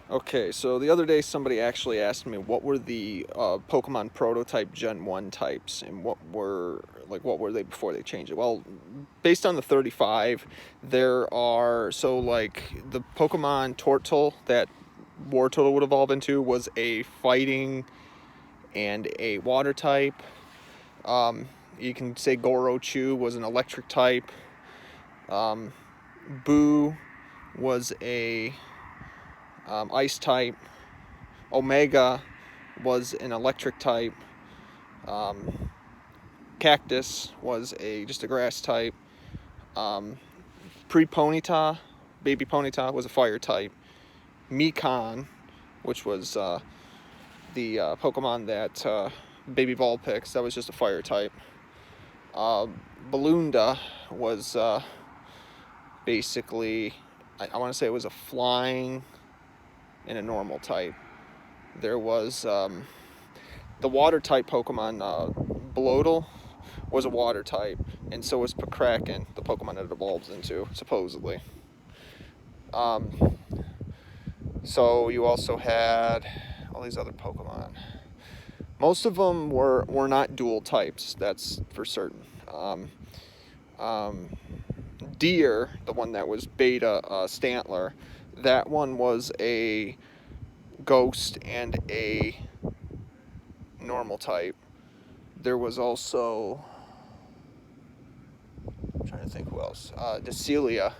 Okay, so the other day somebody actually asked me what were the Pokemon prototype Gen 1 types and what were they before they changed it. Well, based on the 35, there are the Pokemon Tortle that Wartortle would evolve into was a fighting and a water type. You can say Gorochu was an electric type. Boo was a ice type. Omega was an electric type. Cactus was just a grass type. Pre-Ponyta, Baby Ponyta was a fire type. Mekon, which was the Pokemon that Baby Vulpix, that was just a fire type. Balloonda was basically, I want to say it was a flying and a normal type. There was the water type Pokemon, Bloatle, was a water type, and so was Pokraken, the Pokemon it evolves into, supposedly. So you also had all these other Pokemon. Most of them were not dual types, that's for certain. Deer, the one that was Beta Stantler, that one was a ghost and a normal type. There was also, I'm trying to think who else, Decilia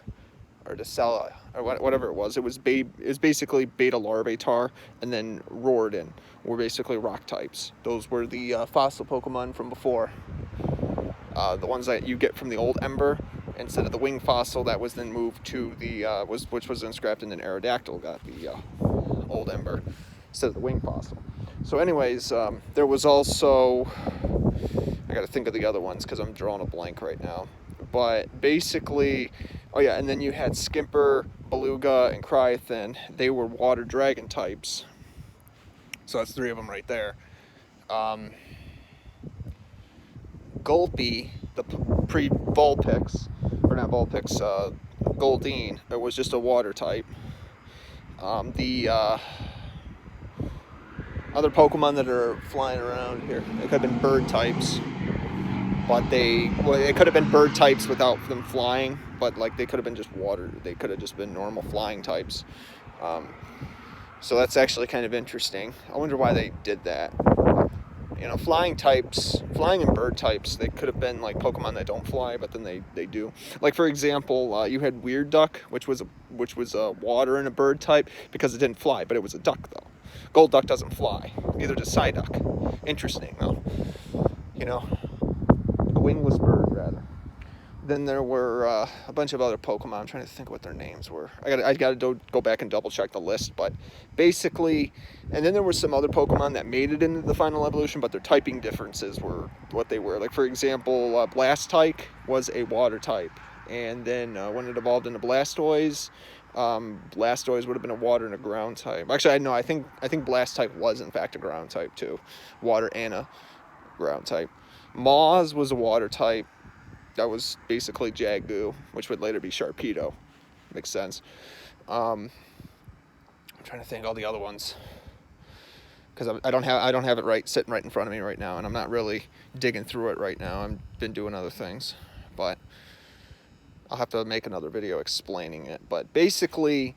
or Decella or whatever it was. It was basically Beta Larvitar, and then Roarden were basically rock types. Those were the fossil Pokemon from before. The ones that you get from the old Ember, instead of the wing fossil, that was then moved to the which was then scrapped, and then Aerodactyl got the old Ember instead of the wing fossil. So anyways, there was also, I got to think of the other ones because I'm drawing a blank right now. But basically, oh yeah, and then you had Skimper, Beluga, and Cryothin. They were water dragon types. So that's three of them right there. Gulpy, the pre-Vulpix, or not Vulpix, Goldeen, it was just a water type. The other Pokemon that are flying around here, they could have been bird types, but it could have been bird types without them flying, but like they could have been just water, they could have just been normal flying types. So that's actually kind of interesting. I wonder why they did that. You know, flying and bird types, they could have been like Pokemon that don't fly, but then they do. Like for example, you had Weird Duck, which was a water and a bird type because it didn't fly, but it was a duck though. Gold Duck doesn't fly, neither does Psyduck. Interesting though. You know, a wingless bird rather. Then there were a bunch of other Pokemon. I'm trying to think what their names were. I got to go back and double check the list, but basically, and then there were some other Pokemon that made it into the final evolution, but their typing differences were what they were. Like for example, Blastoise was a water type, and then when it evolved into Blastoise, Blastoise would have been a water and a ground type. Actually, I think Blastoise was in fact a ground type too, water and a ground type. Moz was a water type. That was basically Jagu, which would later be Sharpedo. Makes sense. I'm trying to think all the other ones because I don't have it sitting right in front of me right now, and I'm not really digging through it right now. I've been doing other things, but I'll have to make another video explaining it. But basically,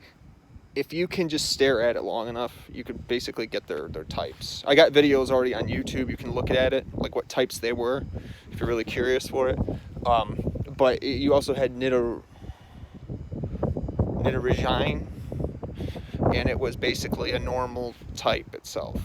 if you can just stare at it long enough, you could basically get their types. I got videos already on YouTube. You can look at it, like what types they were, if you're really curious for it. But you also had Nidorizine, and it was basically a normal type itself.